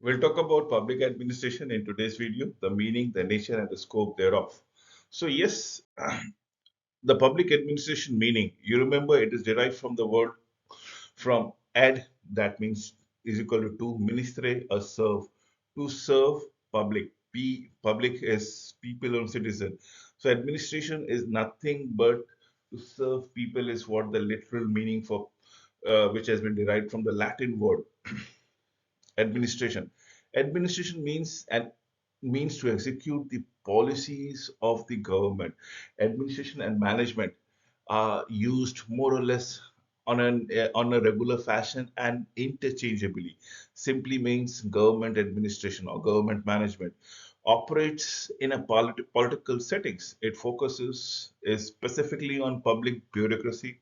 We'll talk about public administration in today's video, the meaning, the nature, and the scope thereof. So, yes, the public administration meaning, you remember it is derived from the word from ad, that means is equal to ministre or serve, to serve public. Public is people or citizen. So, administration is nothing but to serve people, is what the literal meaning for which has been derived from the Latin word administration. Administration means to execute the policies of the government. Administration and management are used more or less on a regular fashion and interchangeably. Simply means government administration or government management operates in a political settings. It focuses is specifically on public bureaucracy,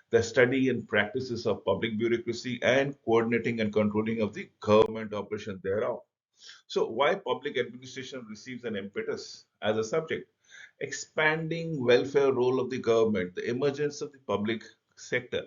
the study and practices of public bureaucracy, and coordinating and controlling of the government operation thereof. So, why public administration receives an impetus as a subject? Expanding welfare role of the government, the emergence of the public sector,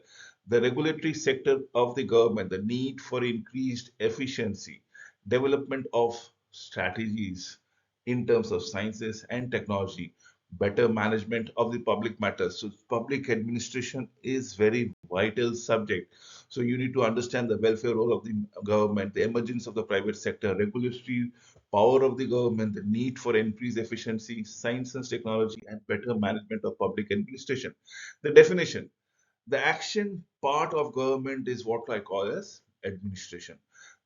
the regulatory sector of the government, the need for increased efficiency, development of strategies in terms of sciences and technology, better management of the public matters. So public administration is very vital subject. So you need to understand the welfare role of the government, the emergence of the private sector, regulatory power of the government, the need for increased efficiency, science and technology, and better management of public administration. The definition, the action part of government is what I call as administration.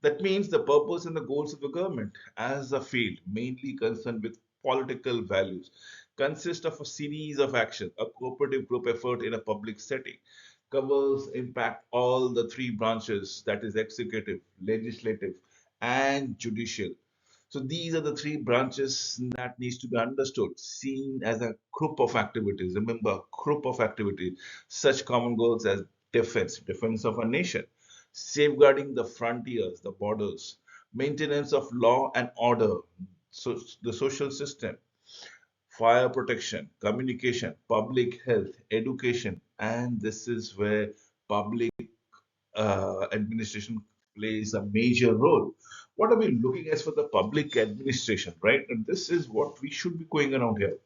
That means the purpose and the goals of the government as a field, mainly concerned with political values, consist of a series of actions. A cooperative group effort in a public setting covers impact all the three branches, that is executive, legislative, and judicial. So these are the three branches that needs to be understood, seen as a group of activities. Remember, group of activities, such common goals as defense of a nation, safeguarding the frontiers, the borders, maintenance of law and order, so the social system, fire protection, communication, public health, education, and this is where public administration plays a major role. What are we looking as for the public administration, right? And this is what we should be going around here.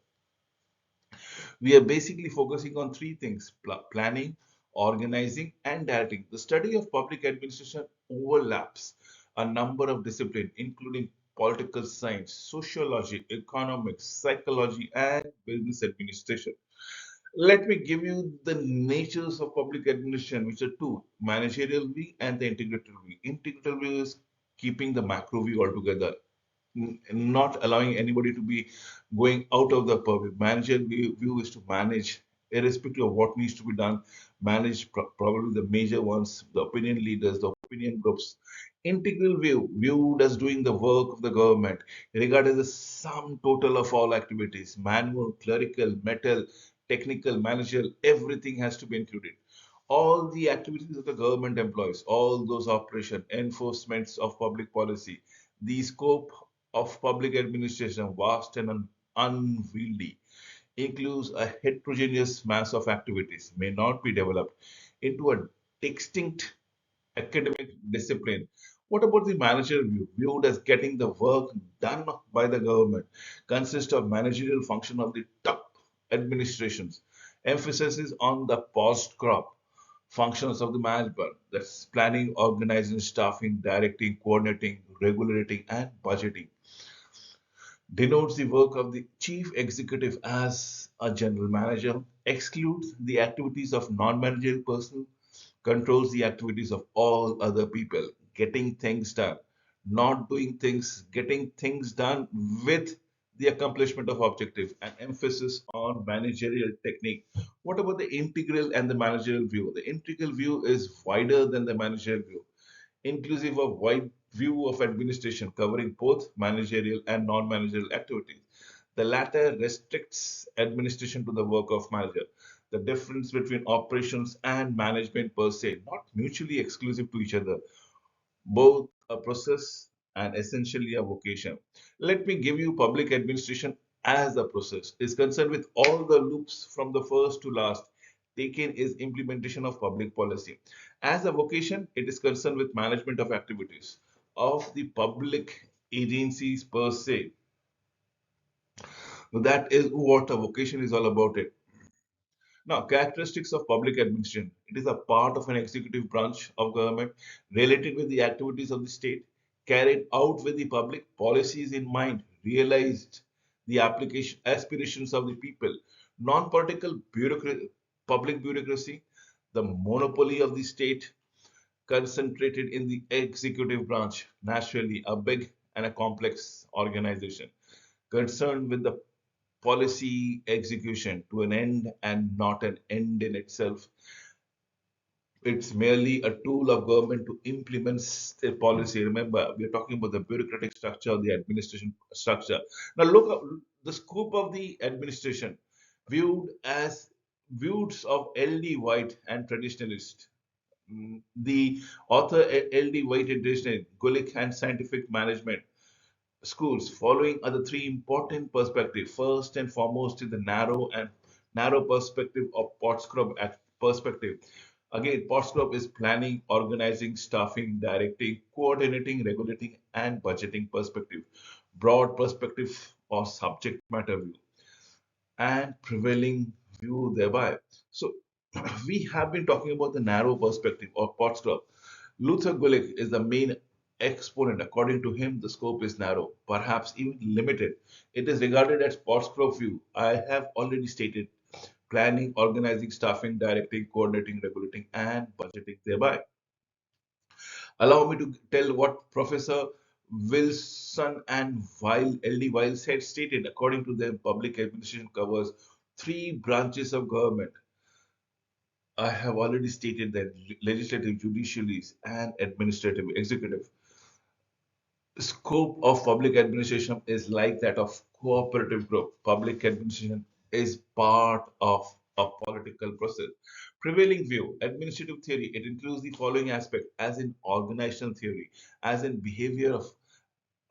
We are basically focusing on three things: planning, organizing, and directing. The study of public administration overlaps a number of disciplines, including political science, sociology, economics, psychology, and business administration. Let me give you the natures of public administration, which are two: managerial view and the integrated view. Integrated view is keeping the macro view altogether, not allowing anybody to be going out of the purview. Managerial view is to manage, irrespective of what needs to be done, manage probably the major ones, the opinion leaders, the opinion groups. Integral view, viewed as doing the work of the government, regarded as the sum total of all activities, manual, clerical, metal, technical, managerial, everything has to be included. All the activities of the government employees, all those operation, enforcements of public policy, the scope of public administration, vast and unwieldy, includes a heterogeneous mass of activities, may not be developed into a distinct academic discipline. What about the managerial view? Viewed as getting the work done by the government, consists of managerial function of the top administrations. Emphasis is on the post crop functions of the management. That's planning, organizing, staffing, directing, coordinating, regulating, and budgeting. Denotes the work of the chief executive as a general manager, excludes the activities of non-managerial personnel, controls the activities of all other people, getting things done, not doing things, getting things done with the accomplishment of objective, and emphasis on managerial technique. What about the integral and the managerial view? The integral view is wider than the managerial view, inclusive of wide view of administration covering both managerial and non-managerial activities. The latter restricts administration to the work of manager. The difference between operations and management per se, not mutually exclusive to each other, both a process and essentially a vocation. Let me give you public administration as a process is concerned with all the loops from the first to last. Taken is implementation of public policy. As a vocation, it is concerned with management of activities. of the public agencies per se. That is what a vocation is all about it. Now, characteristics of public administration. It is a part of an executive branch of government related with the activities of the state, carried out with the public policies in mind, realized the application aspirations of the people, non-political public bureaucracy, the monopoly of the state concentrated in the executive branch, naturally a big and a complex organization concerned with the policy execution to an end and not an end in itself. It's merely a tool of government to implement their policy. Remember, we are talking about the bureaucratic structure, the administration structure. Now, look at the scope of the administration, viewed as views of L.D. White and traditionalist. The author L.D. White and traditionalist, Gulick and scientific management schools following are the three important perspectives. First and foremost is the narrow perspective of Pottscroft perspective. Again, Pottscroft is planning, organizing, staffing, directing, coordinating, regulating, and budgeting perspective. Broad perspective or subject matter view and prevailing view thereby. So we have been talking about the narrow perspective of Potts Club. Luther Gulick is the main exponent. According to him, the scope is narrow, perhaps even limited. It is regarded as Potts Club view. I have already stated planning, organizing, staffing, directing, coordinating, regulating, and budgeting thereby. Allow me to tell what Professor Wilson and L.D. Weil said stated. According to them, public administration covers three branches of government. I have already stated that legislative, judiciary, and administrative, executive. Scope of public administration is like that of cooperative group. Public administration is part of a political process. Prevailing view, administrative theory, it includes the following aspect as in organizational theory, as in behavior of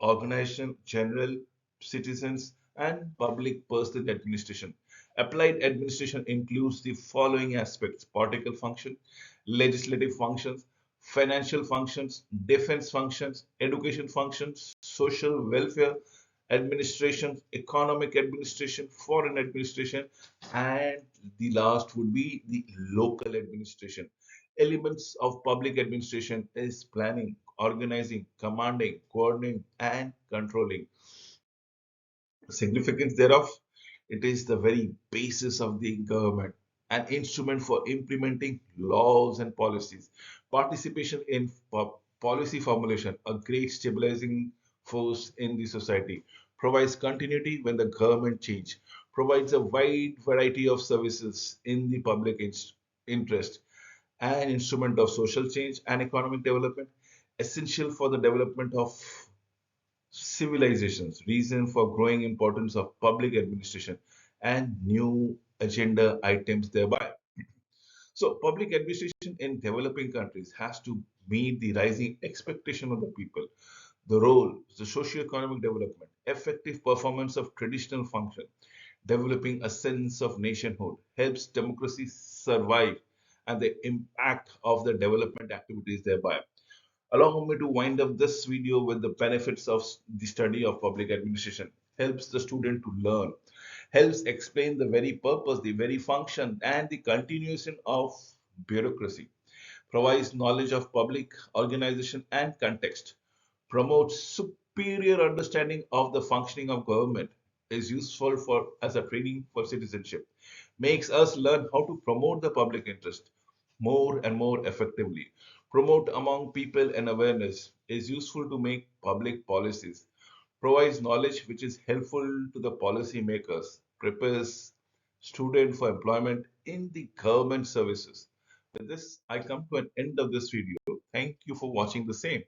organization, general citizens, and public personal administration. Applied administration includes the following aspects: political function, legislative functions, financial functions, defense functions, education functions, social welfare administration, economic administration, foreign administration, and the last would be the local administration. Elements of public administration is planning, organizing, commanding, coordinating, and controlling. Significance thereof, it is the very basis of the government, an instrument for implementing laws and policies. Participation in policy formulation, a great stabilizing force in the society, provides continuity when the government change, provides a wide variety of services in the public interest, an instrument of social change and economic development, essential for the development of civilizations, reason for growing importance of public administration, and new agenda items thereby. So, public administration in developing countries has to meet the rising expectation of the people. The role, the socio-economic development, effective performance of traditional function, developing a sense of nationhood, helps democracy survive, and the impact of the development activities thereby. Allow me to wind up this video with the benefits of the study of public administration. Helps the student to learn, helps explain the very purpose, the very function, and the continuation of bureaucracy, provides knowledge of public organization and context, promotes superior understanding of the functioning of government, is useful for as a training for citizenship, makes us learn how to promote the public interest more and more effectively, promote among people and awareness, is useful to make public policies, provides knowledge which is helpful to the policy makers, prepares student for employment in the government services. With this, I come to an end of this video. Thank you for watching the same.